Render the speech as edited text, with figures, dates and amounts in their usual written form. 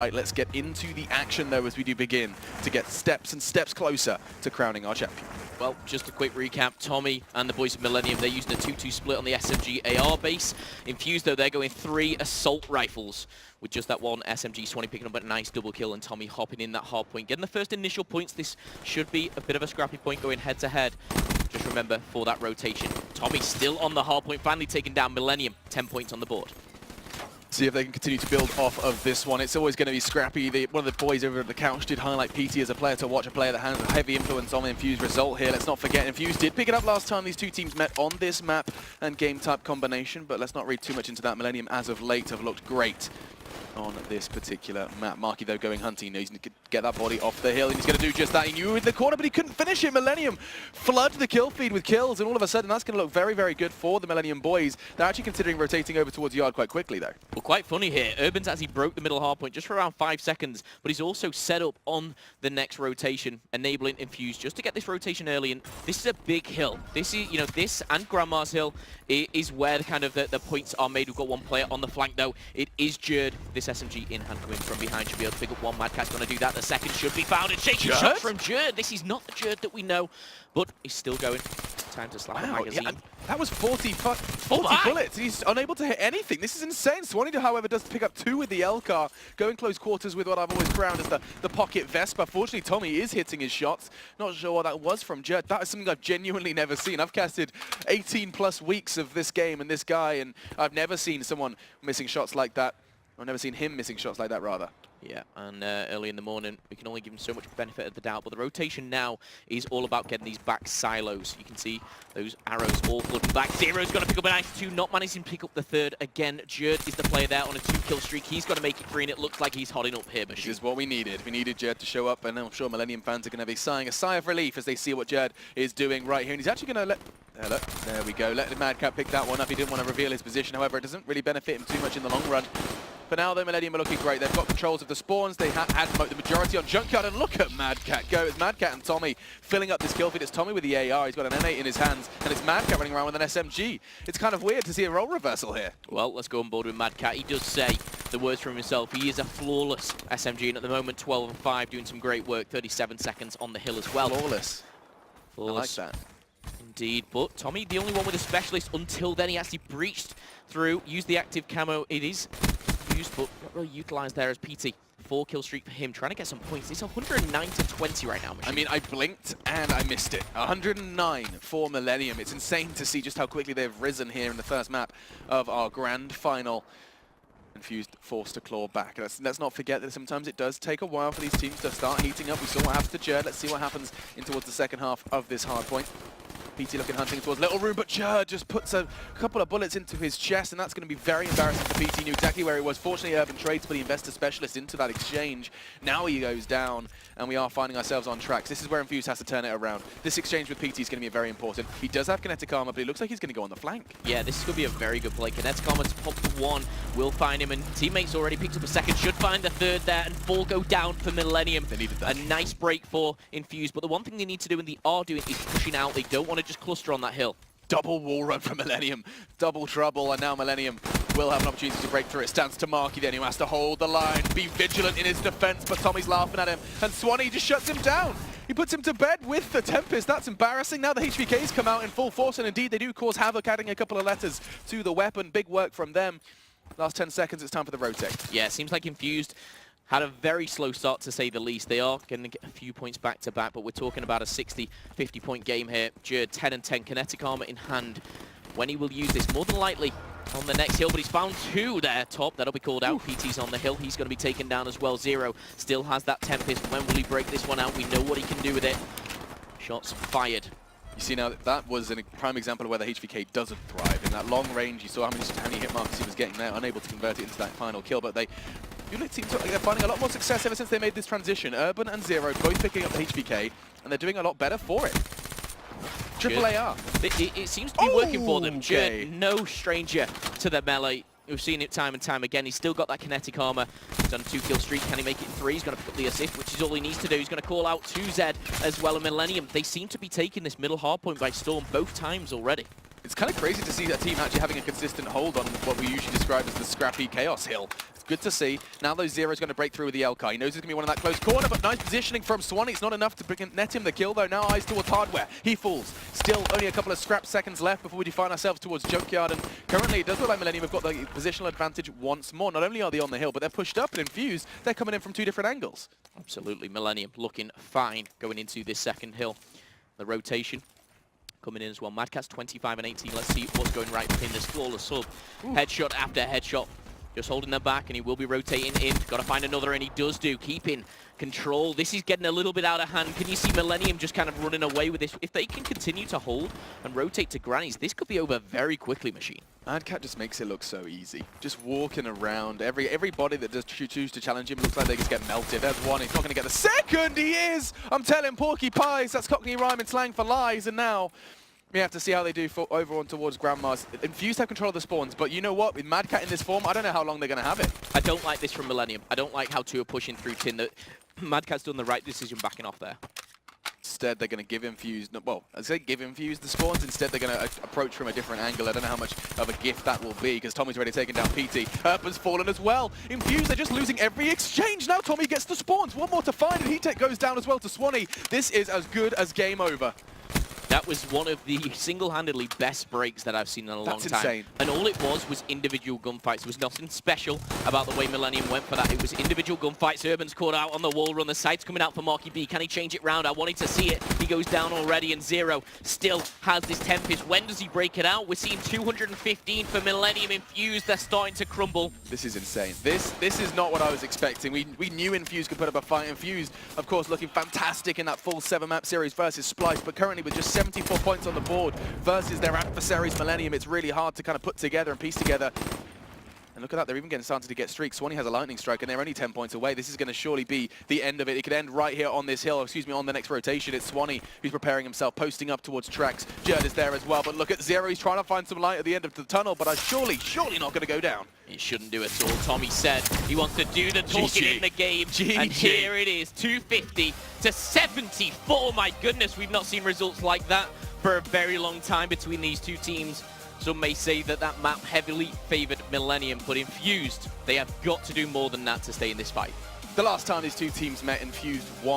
Right, let's get into the action though as we do begin to get steps and steps closer to crowning our champion. Well, just a quick recap. Tommy and the boys of Millennium, they're using a 2-2 split on the SMG AR base. Infused, though, they're going 3 assault rifles with just that one SMG. Swanee picking up a nice double kill and Tommy hopping in that hard point. Getting the first initial points. This should be a bit of a scrappy point going head to head. Just remember, for that rotation, Tommy still on the hard point, finally taking down Millennium. 10 points on the board. See if they can continue to build off of this one. It's always going to be scrappy. One of the boys over at the couch did highlight PT as a player to watch, a player that has a heavy influence on the Infused result here. Let's not forget, Infused did pick it up last time these two teams met on this map and game type combination, but let's not read too much into that. Millennium, as of late, have looked great on this particular map. Marky, though, going hunting. He's going to get that body off the hill, and he's going to do just that. He knew in the corner, but he couldn't finish it. Millennium flood the kill feed with kills, and all of a sudden, that's going to look very, very good for the Millennium boys. They're actually considering rotating over towards Yard quite quickly, though. Well, quite funny here. Urban's actually broke the middle hard point just for around 5 seconds, but he's also set up on the next rotation, enabling Infused just to get this rotation early. And this is a big hill. This is, you know, this and Grandma's Hill is where the points are made. We've got one player on the flank, though. It is Jerd. This SMG in hand coming from behind should be able to pick up one. Mad Cat's going to do that. The second should be found. And shaking shots from Jerd. This is not the Jerd that we know, but he's still going. Time to slap the magazine. Yeah, that was 40 bullets. He's unable to hit anything. This is insane. Swanee, however, does pick up 2 with the L-car, going close quarters with what I've always crowned as the pocket Vespa. Fortunately, Tommy is hitting his shots. Not sure what that was from Jerd. That is something I've genuinely never seen. I've casted 18+ weeks of this game and this guy, and I've never seen someone missing shots like that. I've never seen him missing shots like that, rather. Yeah, and early in the morning, we can only give him so much benefit of the doubt, but the rotation now is all about getting these back silos. You can see those arrows all flooding back. Zero's going to pick up a nice 2, not managing to pick up the third. Again, Jerd is the player there on a 2-kill streak. He's got to make it 3, and it looks like he's holding up here. This is what we needed. We needed Jerd to show up, and I'm sure Millennium fans are going to be sighing a sigh of relief as they see what Jerd is doing right here. And he's actually going to let... there we go. Let the Mad Cat pick that one up. He didn't want to reveal his position. However, it doesn't really benefit him too much in the long run. For now, though, Millennium are looking great. They've got controls of the spawns. They had the majority on Junkyard, and look at Mad Cat go. It's Mad Cat and Tommy filling up this kill feed. It's Tommy with the AR. He's got an M8 in his hands, and it's Mad Cat running around with an SMG. It's kind of weird to see a role reversal here. Well, let's go on board with Mad Cat. He does say the words from himself. He is a flawless SMG, and at the moment, 12 and 5, doing some great work. 37 seconds on the hill as well. Flawless. I like that. Indeed, but Tommy, the only one with a specialist until then. He actually breached through, used the active camo. It is used, but not really utilised there as PT. 4-kill streak for him, trying to get some points. It's 109 to 20 right now, Machine. I mean, I blinked and I missed it. 109 for Millennium. It's insane to see just how quickly they've risen here in the first map of our grand final. Infused forced to claw back. Let's not forget that sometimes it does take a while for these teams to start heating up. We saw what happened to Jerd. Let's see what happens in towards the second half of this hard point. PT looking hunting towards Little Room, but Jerd just puts a couple of bullets into his chest, and that's going to be very embarrassing for PT. Knew exactly where he was. Fortunately, Urban trades for the investor specialist into that exchange. Now he goes down, and we are finding ourselves on tracks. This is where Infused has to turn it around. This exchange with PT is going to be very important. He does have kinetic armor, but it looks like he's going to go on the flank. Yeah, this is going to be a very good play. Kinetic armor's popped for 1. Will find him, and teammates already picked up a second. Should find the third there, and 4 go down for Millennium. They needed that. A nice break for Infused, but the one thing they need to do, and they are doing, is pushing out. They don't want to just cluster on that hill. Double wall run from Millennium. Double trouble, and now Millennium will have an opportunity to break through. It stands to Marky then, who has to hold the line, be vigilant in his defense, but Tommy's laughing at him, and Swanee just shuts him down. He puts him to bed with the Tempest. That's embarrassing. Now the HVKs come out in full force, and indeed they do cause havoc, adding a couple of letters to the weapon. Big work from them. Last 10 seconds, it's time for the rotate. Yeah, it seems like Infused had a very slow start, to say the least. They are going to get a few points back to back, but we're talking about a 60-50 point game here. Jerd 10 and 10, kinetic armor in hand. When he will use this, more than likely on the next hill, but he's found 2 there top. That'll be called out. PT's on the hill. He's going to be taken down as well. Zero still has that Tempest. When will he break this one out? We know what he can do with it. Shots fired. You see now, that was a prime example of where the HVK doesn't thrive. In that long range, you saw how many hit marks he was getting there, unable to convert it into that final kill, but they're finding a lot more success ever since they made this transition. Urban and Zero both picking up the HVK, and they're doing a lot better for it. Triple AR. It seems to be working for them. Jerd, no stranger to the melee. We've seen it time and time again. He's still got that kinetic armor. He's done a 2-kill streak. Can he make it in 3? He's going to pick up the assist, which is all he needs to do. He's going to call out 2Z as well, and Millennium. They seem to be taking this middle hard point by storm both times already. it's kind of crazy to see that team actually having a consistent hold on what we usually describe as the scrappy chaos hill. It's good to see. Now those Zero's going to break through with the Elkai. He knows he's going to be one in that close corner, but nice positioning from Swanee. It's not enough to net him the kill, though. Now eyes towards Hardware. He falls. Still only a couple of scrap seconds left before we define ourselves towards Junkyard, and currently it does look like MILLENIUM have got the positional advantage once more. Not only are they on the hill, but they're pushed up and Infused. They're coming in from two different angles. Absolutely, MILLENIUM looking fine going into this second hill. The rotation coming in as well. Mad Catz 25 and 18. Let's see what's going right in this flawless sub. Headshot after headshot. Just holding them back, and he will be rotating in. Got to find another, and he does do. Keeping control. This is getting a little bit out of hand. Can you see MILLENIUM just kind of running away with this? If they can continue to hold and rotate to grannies, this could be over very quickly, Machine. Mad Catz just makes it look so easy. Just walking around. Everybody that does choose to challenge him looks like they just get melted. There's one. He's not going to get the second. He is! I'm telling Porky Pies. That's Cockney rhyme and slang for lies. And now we have to see how they do over on towards Grandma's. Infused have control of the spawns, but you know what? With Mad Catz in this form, I don't know how long they're going to have it. I don't like this from MILLENIUM. I don't like how two are pushing through Tin. Mad Catz done the right decision backing off there. Instead, they're going to give Infused, well, I say give Infused the spawns. Instead, they're going to approach from a different angle. I don't know how much of a gift that will be, because Tommy's already taken down PT. Herper's fallen as well. Infused, they're just losing every exchange. Now Tommy gets the spawns. One more to find, and he goes down as well to Swanee. This is as good as game over. That was one of the single-handedly best breaks that I've seen in a long time. That's insane. And all it was individual gunfights. There was nothing special about the way MILLENIUM went for that. It was individual gunfights. Urban's caught out on the wall run. The side's coming out for Marky B. Can he change it round? I wanted to see it. He goes down already, and Zero still has this Tempest. When does he break it out? We're seeing 215 for MILLENIUM. Infused, they're starting to crumble. This is insane. This is not what I was expecting. We knew Infused could put up a fight. Infused, of course, looking fantastic in that full 7-map series versus Splice, but currently with just 74 points on the board versus their adversaries MILLENIUM, it's really hard to kind of put together and piece started And look at that, they're even starting to get streaks. Swanee has a lightning strike and they're only 10 points away. This is going to surely be the end of it. It could end right here on this hill, on the next rotation. It's Swanee who's preparing himself, posting up towards tracks. Jerd is there as well, but look at Zero. He's trying to find some light at the end of the tunnel, but surely not going to go down. It shouldn't do it all. Tommy said he wants to do the talking in the game. And here it is, 250 to 74. My goodness, we've not seen results like that for a very long time between these two teams. Some may say that that map heavily favored MILLENIUM, but Infused, they have got to do more than that to stay in this fight. The last time these two teams met, Infused won.